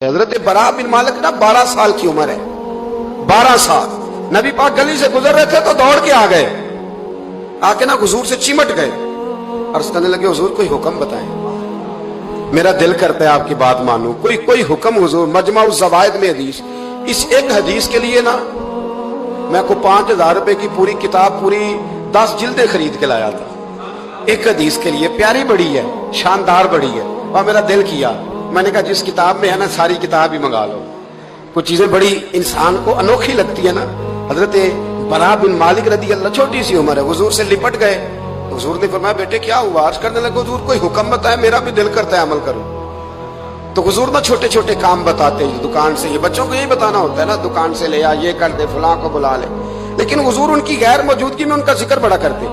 حضرت برا بن مالک نا 12 سال کی عمر ہے، 12 سال نبی پاک گلی سے گزر رہے تھے تو دوڑ کے آ گئے، آ کے نا حضور سے چمٹ گئے، عرض کرنے لگے حضور کوئی حکم بتائیں، میرا دل کرتا ہے آپ کی بات مانوں، کوئی حکم حضور۔ مجمع الزوائد میں حدیث، اس ایک حدیث کے لیے نا میں کو 5000 روپے کی پوری کتاب، پوری 10 جلدیں خرید کے لایا تھا ایک حدیث کے لیے۔ پیاری بڑی ہے، شاندار بڑی ہے، اور میرا دل کیا، میں نے کہا جس کتاب میں ہے نا ساری کتاب ہی منگا لو۔ کچھ چیزیں بڑی انسان کو انوکھی لگتی ہے نا۔ حضرت برا بن مالک رضی اللہ، چھوٹی سی عمر ہے، حضور سے لپٹ گئے۔ حضور نے فرمایا بیٹے کیا ہوا؟ عرض کرنے لگے حضور کوئی حکم بتائے، میرا بھی دل کرتا ہے عمل کروں۔ تو حضور نا چھوٹے چھوٹے کام بتاتے ہیں، دکان سے، یہ بچوں کو یہی بتانا ہوتا ہے نا، دکان سے لے آ، یہ کر دے، فلاں کو بلا لے۔ لیکن حضور ان کی غیر موجودگی میں ان کا ذکر بڑا کرتے۔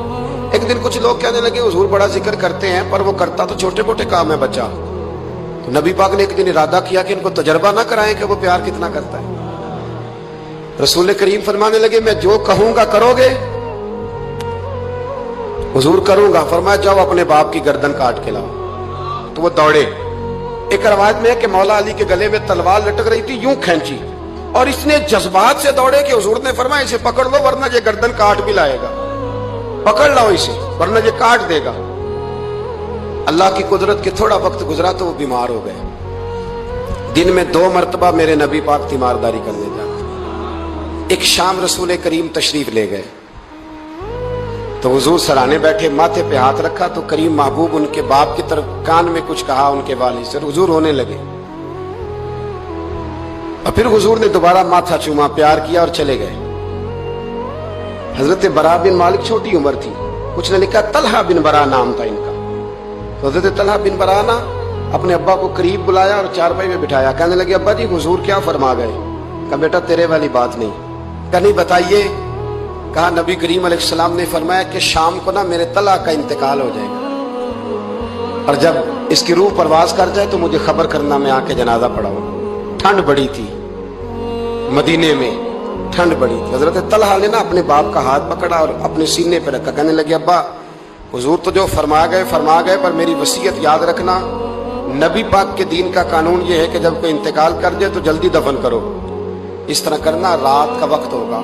ایک دن کچھ لوگ کہنے لگے حضور بڑا ذکر کرتے ہیں پر وہ کرتا تو چھوٹے موٹے کام ہے بچہ۔ تو نبی پاک نے ایک دن ارادہ کیا کہ ان کو تجربہ نہ کرائیں کہ وہ پیار کتنا کرتا ہے۔ رسول کریم فرمانے لگے میں جو کہوں گا کرو گے؟ حضور کروں گا۔ فرمایا جاؤ اپنے باپ کی گردن کاٹ کے لاؤ۔ تو وہ دوڑے۔ ایک روایت میں ہے کہ مولا علی کے گلے میں تلوار لٹک رہی تھی، یوں کھینچی، اور اس نے جذبات سے دوڑے کہ حضور نے فرمایا اسے پکڑ لو ورنہ یہ گردن کاٹ بھی لائے گا، پکڑ لاؤ اسے ورنہ یہ کاٹ دے گا۔ اللہ کی قدرت کے تھوڑا وقت گزرا تو وہ بیمار ہو گئے۔ دن میں 2 مرتبہ میرے نبی پاک تیمارداری کرنے جاتے۔ ایک شام رسول کریم تشریف لے گئے تو حضور سرانے بیٹھے، ماتھے پہ ہاتھ رکھا تو کریم محبوب ان کے باپ کی طرف کان میں کچھ کہا ان کے والد سے، حضور رونے لگے، اور پھر حضور نے دوبارہ ماتھا چوما، پیار کیا اور چلے گئے۔ حضرت برا بن مالک چھوٹی عمر تھی، کچھ نے لکھا طلحہ بن برا نام تھا ان کا۔ تو حضرت طلحہ بن برا نا اپنے ابا کو قریب بلایا اور چارپائی میں بٹھایا، کہنے لگے ابا جی حضور کیا فرما گئے؟ کہا بیٹا تیرے والی بات نہیں۔ کہا نہیں بتائیے۔ کہا نبی کریم علیہ السلام نے فرمایا کہ شام کو نا میرے طلحہ کا انتقال ہو جائے گا، اور جب اس کی روح پرواز کر جائے تو مجھے خبر کرنا، میں آ کے جنازہ پڑھاؤں۔ ٹھنڈ بڑی تھی، مدینے میں ٹھنڈ بڑی تھی۔ حضرت طلحہ نے نا اپنے باپ کا ہاتھ پکڑا اور اپنے سینے پہ رکھا، کہنے لگے ابا حضور تو جو فرما گئے پر میری وصیت یاد رکھنا، نبی پاک کے دین کا قانون یہ ہے کہ جب کوئی انتقال کر جائے تو جلدی دفن کرو، اس طرح کرنا رات کا وقت ہوگا،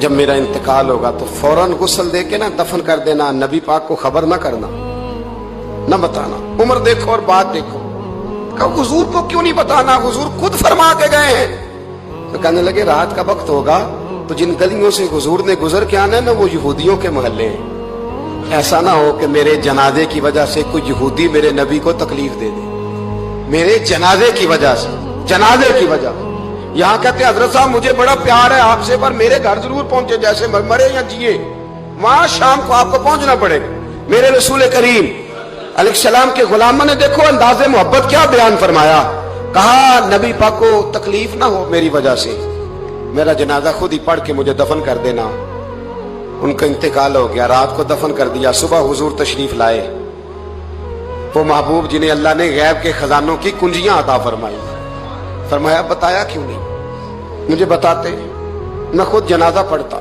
جب میرا انتقال ہوگا تو فوراً غسل دے کے نا دفن کر دینا، نبی پاک کو خبر نہ کرنا، نہ بتانا۔ عمر دیکھو اور بات دیکھو۔ کہا حضور کو کیوں نہیں بتانا؟ حضور خود فرما کے گئے ہیں۔ تو کہنے لگے رات کا وقت ہوگا تو جن گلیوں سے حضور نے گزر کے آنا ہے نا وہ یہودیوں کے محلے ہیں، ایسا نہ ہو کہ میرے جنازے کی وجہ سے کوئی یہودی میرے نبی کو تکلیف دے دے، میرے جنازے کی وجہ سے، جنازے کی وجہ۔ یہاں کہتے ہیں حضرت صاحب مجھے بڑا پیار ہے آپ سے پر میرے گھر ضرور پہنچے، جیسے مرے یا جیے وہاں شام کو آپ کو پہنچنا پڑے گا۔ میرے رسول کریم علیہ السلام کے غلاموں نے دیکھو انداز محبت کیا بیان فرمایا، کہا نبی پاک کو تکلیف نہ ہو میری وجہ سے، میرا جنازہ خود ہی پڑھ کے مجھے دفن کر دینا۔ ان کا انتقال ہو گیا، رات کو دفن کر دیا، صبح حضور تشریف لائے، وہ محبوب جنہیں اللہ نے غیب کے خزانوں کی کنجیاں عطا فرمائی۔ فرمایا بتایا کیوں نہیں؟ مجھے بتاتے میں خود جنازہ پڑھتا،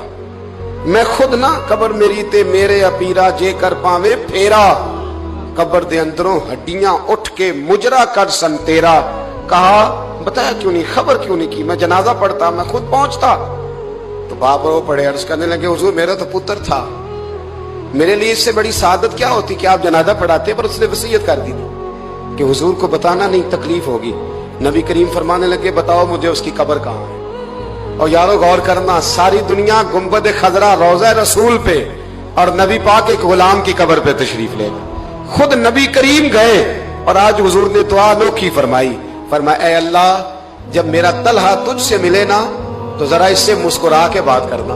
میں خود نہ قبر میری تے میرے اپیرا جے کر پاوے پھیرا، قبر دے اندروں ہڈیاں اٹھ کے مجرا کر سن تیرا۔ کہا بتایا کیوں نہیں، خبر کیوں نہیں کی؟ میں جنازہ پڑھتا، میں خود پہنچتا۔ تو باپ رو پڑھے، عرض کرنے لگے حضور میرا تو پتر تھا، میرے لیے اس سے بڑی سعادت کیا ہوتی کہ آپ جنازہ پڑھاتے، پر اس نے وصیت کر دی تھی کہ حضور کو بتانا نہیں، تکلیف ہوگی۔ نبی کریم فرمانے لگے بتاؤ مجھے اس کی قبر کہاں ہے؟ اور یارو غور کرنا، ساری دنیا گنبد خضرا روضہ رسول پہ اور نبی پاک ایک غلام کی قبر پہ تشریف لے گئے، خود نبی کریم گئے، اور آج حضور نے دعا انوکھی فرمائی، فرمایا اے اللہ جب میرا طلحہ تجھ سے ملے نا تو ذرا اس سے مسکرا کے بات کرنا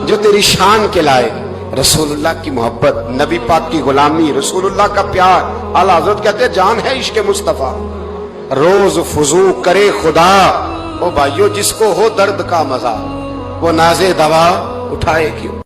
جو تیری شان کے لائے۔ رسول اللہ کی محبت، نبی پاک کی غلامی، رسول اللہ کا پیار۔ اعلیٰ حضرت کہتے ہیں جان ہے عشق مصطفیٰ، روز فضو کرے خدا، او بھائیو جس کو ہو درد کا مزہ وہ نازے دوا اٹھائے کیوں؟